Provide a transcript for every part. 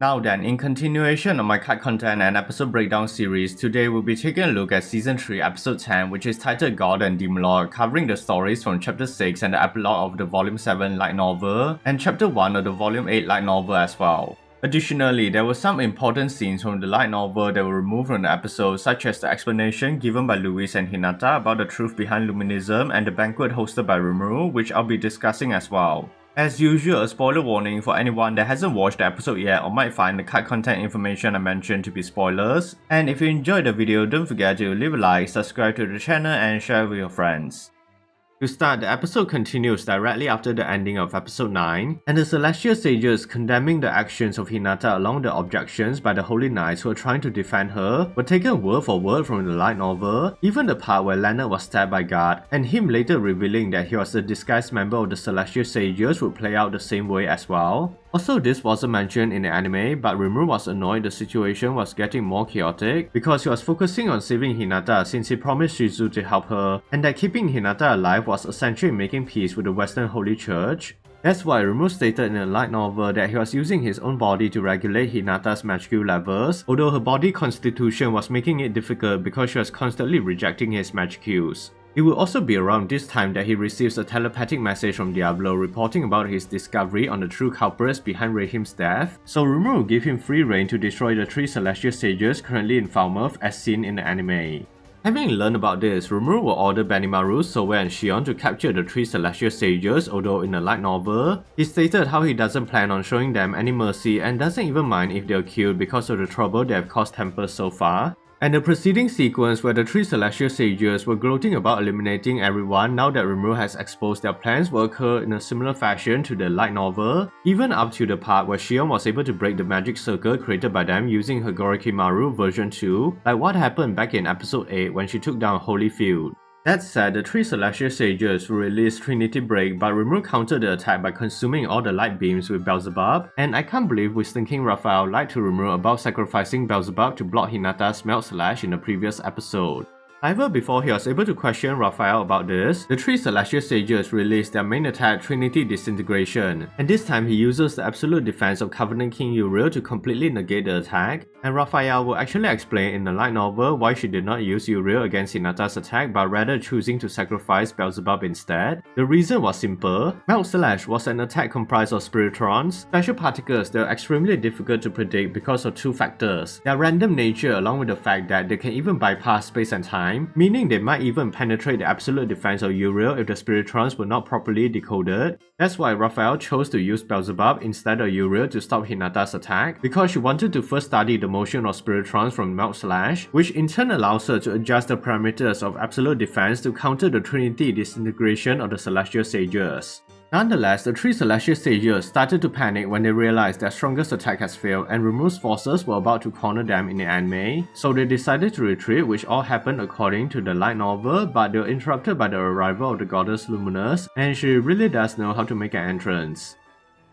Now then, in continuation of my card content and episode breakdown series, today we'll be taking a look at Season 3 Episode 10, which is titled God and Demon Lord, covering the stories from Chapter 6 and the epilogue of the Volume 7 light novel, and Chapter 1 of the Volume 8 light novel as well. Additionally, there were some important scenes from the light novel that were removed from the episode, such as the explanation given by Louis and Hinata about the truth behind Luminism and the banquet hosted by Rimuru, which I'll be discussing as well. As usual, a spoiler warning for anyone that hasn't watched the episode yet or might find the card content information I mentioned to be spoilers. And if you enjoyed the video, don't forget to leave a like, subscribe to the channel and share with your friends. To start, the episode continues directly after the ending of episode 9, and the Celestial Sages condemning the actions of Hinata along the objections by the Holy Knights who are trying to defend her were taken word for word from the light novel, even the part where Leonard was stabbed by God, and him later revealing that he was a disguised member of the Celestial Sages would play out the same way as well. Also, this wasn't mentioned in the anime, but Rimuru was annoyed the situation was getting more chaotic because he was focusing on saving Hinata since he promised Shizu to help her, and that keeping Hinata alive was essentially making peace with the Western Holy Church. That's why Rimuru stated in the light novel that he was using his own body to regulate Hinata's magic levels, although her body constitution was making it difficult because she was constantly rejecting his magic cues. It will also be around this time that he receives a telepathic message from Diablo reporting about his discovery on the true culprits behind Rahim's death, so Rimuru gave him free reign to destroy the 3 Celestial Sages currently in Falmuth as seen in the anime. Having learned about this, Rimuru will order Benimaru, Soe and Shion to capture the 3 Celestial Sages, although in the light novel, he stated how he doesn't plan on showing them any mercy and doesn't even mind if they are killed because of the trouble they have caused Tempter so far. And the preceding sequence where the 3 Celestial Sages were gloating about eliminating everyone now that Rimuru has exposed their plans will occur in a similar fashion to the light novel, even up to the part where Shion was able to break the magic circle created by them using her Gorokimaru version 2, like what happened back in episode 8 when she took down Holyfield. That said, the 3 Celestial Sages released Trinity Break, but Rimuru countered the attack by consuming all the light beams with Beelzebub, and I can't believe Wisdom King Raphael lied to Rimuru about sacrificing Beelzebub to block Hinata's Melt Slash in the previous episode. However, before he was able to question Raphael about this, the 3 Celestial Sages released their main attack Trinity Disintegration, and this time he uses the absolute defense of Covenant King Uriel to completely negate the attack, and Raphael will actually explain in the light novel why she did not use Uriel against Hinata's attack but rather choosing to sacrifice Beelzebub instead. The reason was simple. Melt Slash was an attack comprised of spiritrons, special particles that are extremely difficult to predict because of 2 factors: their random nature along with the fact that they can even bypass space and time, meaning they might even penetrate the absolute defense of Uriel if the spiritrons were not properly decoded. That's why Raphael chose to use Beelzebub instead of Uriel to stop Hinata's attack, because she wanted to first study the motion of spiritrons from Melt Slash, which in turn allows her to adjust the parameters of absolute defense to counter the Trinity Disintegration of the Celestial Sages. Nonetheless, the 3 Celestial Sages started to panic when they realized their strongest attack has failed and Rimuru's forces were about to corner them in the anime, so they decided to retreat, which all happened according to the light novel, but they were interrupted by the arrival of the goddess Luminus, and she really does know how to make an entrance.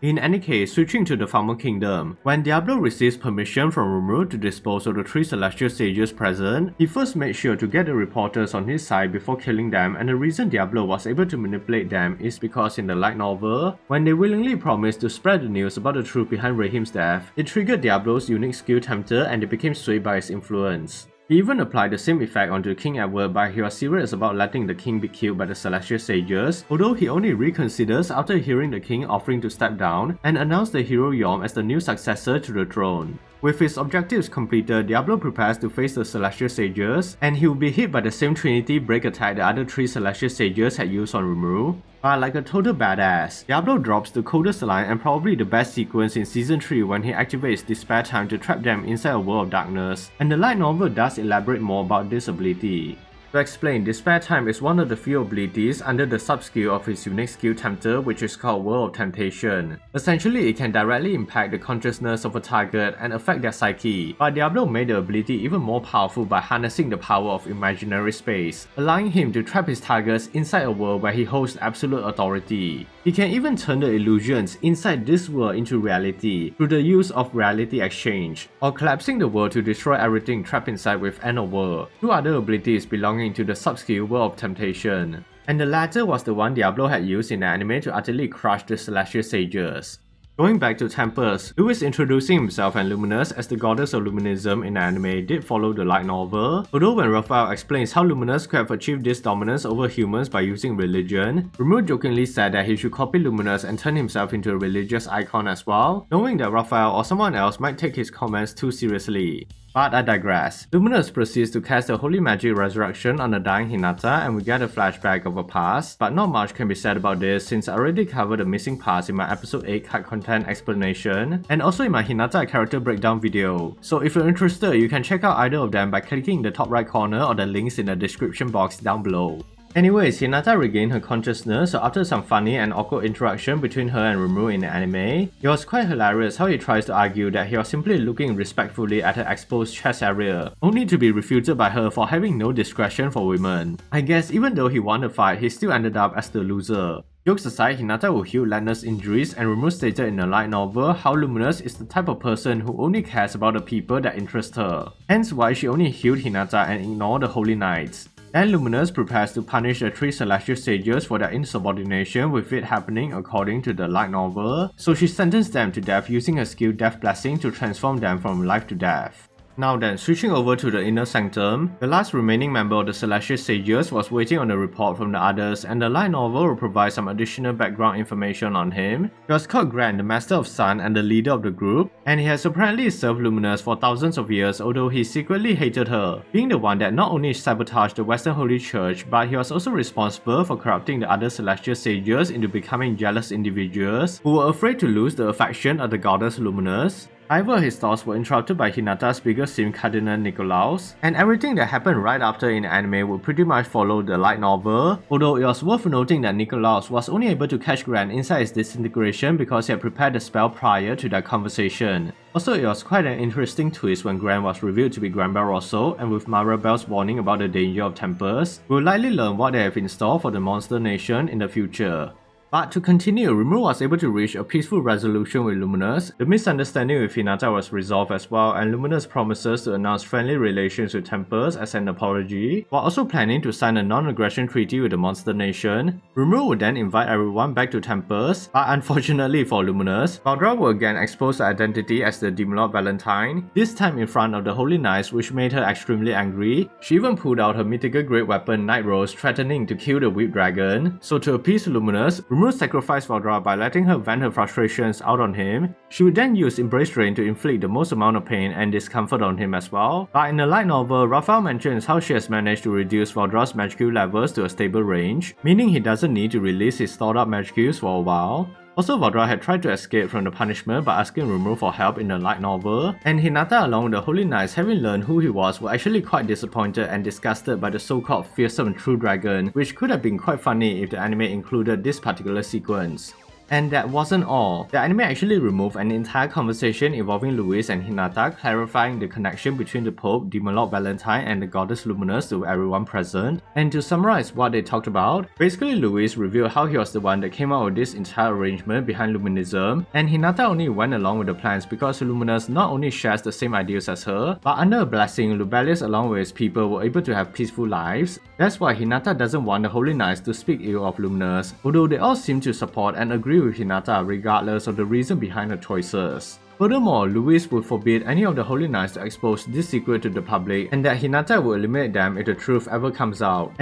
In any case, switching to the Falmuth Kingdom, when Diablo receives permission from Rimuru to dispose of the 3 Celestial Sages present, he first made sure to get the reporters on his side before killing them, and the reason Diablo was able to manipulate them is because in the light novel, when they willingly promised to spread the news about the truth behind Rahim's death, it triggered Diablo's unique skill Tempter and they became swayed by his influence. He even applied the same effect onto King Edward, but he was serious about letting the king be killed by the Celestial Sages, although he only reconsiders after hearing the king offering to step down and announce the hero Yom as the new successor to the throne. With his objectives completed, Diablo prepares to face the Celestial Sages, and he will be hit by the same Trinity break attack the other 3 Celestial Sages had used on Rimuru. But like a total badass, Diablo drops the coldest line and probably the best sequence in Season 3 when he activates Despair Time to trap them inside a world of darkness, and the light novel does elaborate more about this ability. To explain, Despair Time is one of the few abilities under the sub-skill of his unique skill Tempter, which is called World of Temptation. Essentially, it can directly impact the consciousness of a target and affect their psyche, but Diablo made the ability even more powerful by harnessing the power of imaginary space, allowing him to trap his targets inside a world where he holds absolute authority. He can even turn the illusions inside this world into reality through the use of reality exchange, or collapsing the world to destroy everything trapped inside with End of World. 2 other abilities belonging to the sub-skill World of Temptation, and the latter was the one Diablo had used in the anime to utterly crush the Celestial Sages. Going back to Tempers, Luminus introducing himself and Luminus as the goddess of Luminism in the anime did follow the light novel, although when Raphael explains how Luminus could have achieved this dominance over humans by using religion, Rimuru jokingly said that he should copy Luminus and turn himself into a religious icon as well, knowing that Raphael or someone else might take his comments too seriously. But I digress. Luminus proceeds to cast the Holy Magic Resurrection on the dying Hinata and we get a flashback of a past, but not much can be said about this since I already covered the missing parts in my episode 8 card content explanation and also in my Hinata character breakdown video. So if you're interested, you can check out either of them by clicking the top right corner or the links in the description box down below. Anyways, Hinata regained her consciousness after some funny and awkward interaction between her and Rimuru in the anime. It was quite hilarious how he tries to argue that he was simply looking respectfully at her exposed chest area, only to be refuted by her for having no discretion for women. I guess even though he won the fight, he still ended up as the loser. Jokes aside, Hinata will heal Lenno's injuries and Rimuru stated in the light novel how Luminus is the type of person who only cares about the people that interest her, hence why she only healed Hinata and ignored the Holy Knights. Then Luminus prepares to punish the 3 celestial sages for their insubordination, with it happening according to the light novel, so she sentenced them to death using her skill Death Blessing to transform them from life to death. Now then, switching over to the inner sanctum, the last remaining member of the Celestial Sages was waiting on a report from the others and the light novel will provide some additional background information on him. He was called Grand, the Master of Sun and the leader of the group, and he has apparently served Luminus for thousands of years, although he secretly hated her, being the one that not only sabotaged the Western Holy Church, but he was also responsible for corrupting the other Celestial Sages into becoming jealous individuals who were afraid to lose the affection of the goddess Luminus. However, his thoughts were interrupted by Hinata's biggest sim Cardinal Nicolaus, and everything that happened right after in the anime would pretty much follow the light novel, although it was worth noting that Nicolaus was only able to catch Gran inside his disintegration because he had prepared the spell prior to their conversation. Also, it was quite an interesting twist when Gran was revealed to be Granbell Rosso, and with Marabel's warning about the danger of Tempers, we'll likely learn what they have in store for the Monster Nation in the future. But to continue, Rimuru was able to reach a peaceful resolution with Luminus, the misunderstanding with Hinata was resolved as well, and Luminus promises to announce friendly relations with Tempers as an apology, while also planning to sign a non-aggression treaty with the Monster Nation. Rimuru would then invite everyone back to Tempers, but unfortunately for Luminus, Valdra will again expose her identity as the Demon Lord Valentine, this time in front of the Holy Knights, which made her extremely angry. She even pulled out her mythical great weapon Night Rose, threatening to kill the Whip Dragon. So to appease Luminus, Rimuru sacrificed Valdra by letting her vent her frustrations out on him. She would then use Embrace Rain to inflict the most amount of pain and discomfort on him as well. But in the light novel, Raphael mentions how she has managed to reduce Valdra's magic levels to a stable range, meaning he doesn't need to release his stored up magic for a while. Also, Valdra had tried to escape from the punishment by asking Rimuru for help in the light novel, and Hinata along with the Holy Knights, having learned who he was, were actually quite disappointed and disgusted by the so-called fearsome true dragon, which could have been quite funny if the anime included this particular sequence. And that wasn't all. The anime actually removed an entire conversation involving Louis and Hinata, clarifying the connection between the Pope, Demon Lord Valentine, and the Goddess Luminus to everyone present. And to summarize what they talked about, basically Louis revealed how he was the one that came up with this entire arrangement behind Luminism, and Hinata only went along with the plans because Luminus not only shares the same ideas as her, but under a blessing, Lubelius along with his people were able to have peaceful lives. That's why Hinata doesn't want the Holy Knights to speak ill of Luminus, although they all seem to support and agree with Hinata regardless of the reason behind her choices. Furthermore, Louis would forbid any of the Holy Knights to expose this secret to the public, and that Hinata will eliminate them if the truth ever comes out.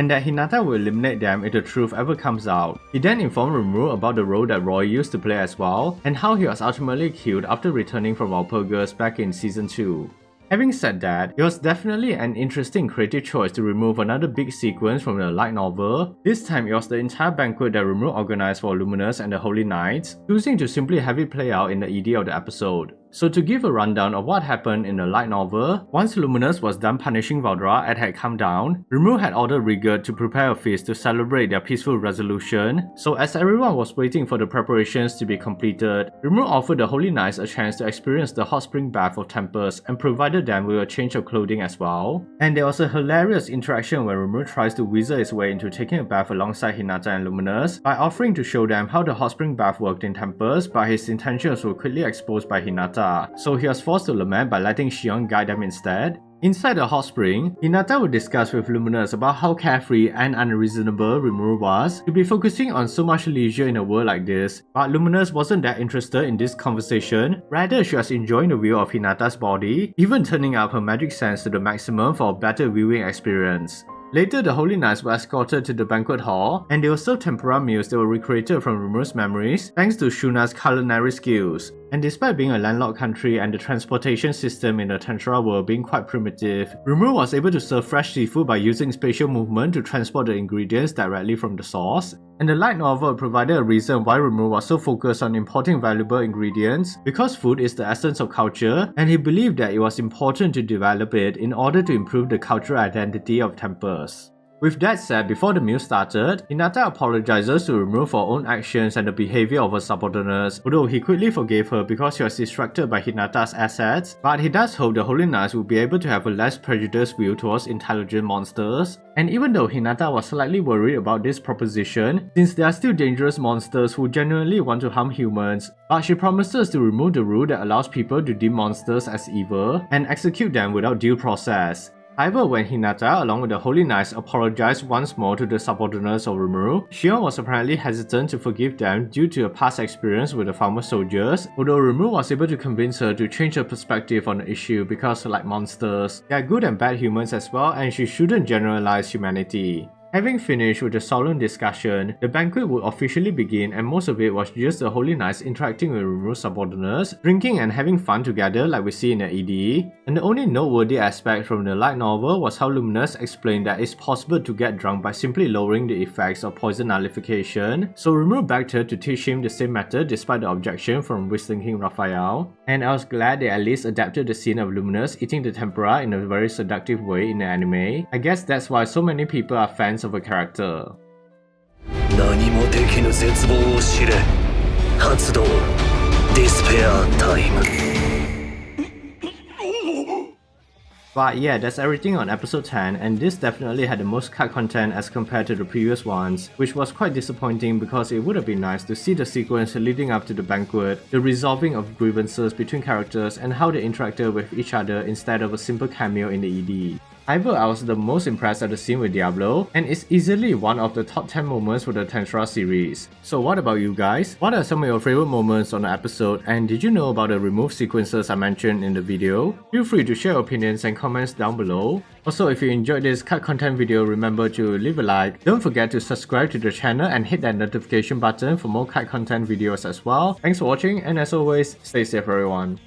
He then informed Rimuru about the role that Roy used to play as well, and how he was ultimately killed after returning from Walpurgis back in Season 2. Having said that, it was definitely an interesting creative choice to remove another big sequence from the light novel. This time it was the entire banquet that Rimuru organized for Luminus and the Holy Knights, choosing to simply have it play out in the ED of the episode. So to give a rundown of what happened in the light novel, once Luminus was done punishing Valdra and had calmed down, Rimuru had ordered Rigurd to prepare a feast to celebrate their peaceful resolution. So as everyone was waiting for the preparations to be completed, Rimuru offered the Holy Knights a chance to experience the hot spring bath of Tempers and provided them with a change of clothing as well. And there was a hilarious interaction when Rimuru tries to weasel his way into taking a bath alongside Hinata and Luminus by offering to show them how the hot spring bath worked in Tempers, but his intentions were quickly exposed by Hinata, so he was forced to lament by letting Shion guide them instead. Inside the hot spring, Hinata would discuss with Luminus about how carefree and unreasonable Rimuru was to be focusing on so much leisure in a world like this, but Luminus wasn't that interested in this conversation, rather she was enjoying the view of Hinata's body, even turning up her magic sense to the maximum for a better viewing experience. Later, the Holy Knights were escorted to the banquet hall, and they were served tempura meals that were recreated from Rimuru's memories thanks to Shuna's culinary skills. And despite being a landlocked country and the transportation system in the Tensura World being quite primitive, Rimuru was able to serve fresh seafood by using spatial movement to transport the ingredients directly from the source. And the light novel provided a reason why Rimuru was so focused on importing valuable ingredients, because food is the essence of culture, and he believed that it was important to develop it in order to improve the cultural identity of temples. With that said, before the meal started, Hinata apologizes to Rimuru for her own actions and the behavior of her subordinates, although he quickly forgave her because she was distracted by Hinata's assets, but he does hope the Holy Knights will be able to have a less prejudiced view towards intelligent monsters. And even though Hinata was slightly worried about this proposition, since there are still dangerous monsters who genuinely want to harm humans, but she promises to remove the rule that allows people to deem monsters as evil and execute them without due process. However, when Hinata, along with the Holy Knights, apologized once more to the subordinates of Rimuru, Shion was apparently hesitant to forgive them due to a past experience with the Falmuth soldiers, although Rimuru was able to convince her to change her perspective on the issue because, like monsters, they are good and bad humans as well, and she shouldn't generalize humanity. Having finished with the solemn discussion, the banquet would officially begin, and most of it was just the Holy Knights interacting with Rimuru's subordinates, drinking and having fun together like we see in the EDE. And the only noteworthy aspect from the light novel was how Luminus explained that it's possible to get drunk by simply lowering the effects of poison nullification, so Rimuru begged her to teach him the same method despite the objection from Whistling King Raphael. And I was glad they at least adapted the scene of Luminus eating the tempura in a very seductive way in the anime. I guess that's why so many people are fans of a character. 何もできぬ絶望を知れ発動ディスペアタイム But yeah, that's everything on episode 10, and this definitely had the most cut content as compared to the previous ones, which was quite disappointing because it would have been nice to see the sequence leading up to the banquet, the resolving of grievances between characters and how they interacted with each other instead of a simple cameo in the ED. However, I was the most impressed at the scene with Diablo, and it's easily one of the top 10 moments for the Tensura series. So what about you guys? What are some of your favorite moments on the episode, and did you know about the remove sequences I mentioned in the video? Feel free to share your opinions and comments down below. Also, if you enjoyed this cut content video, remember to leave a like. Don't forget to subscribe to the channel and hit that notification button for more cut content videos as well. Thanks for watching, and as always, stay safe everyone.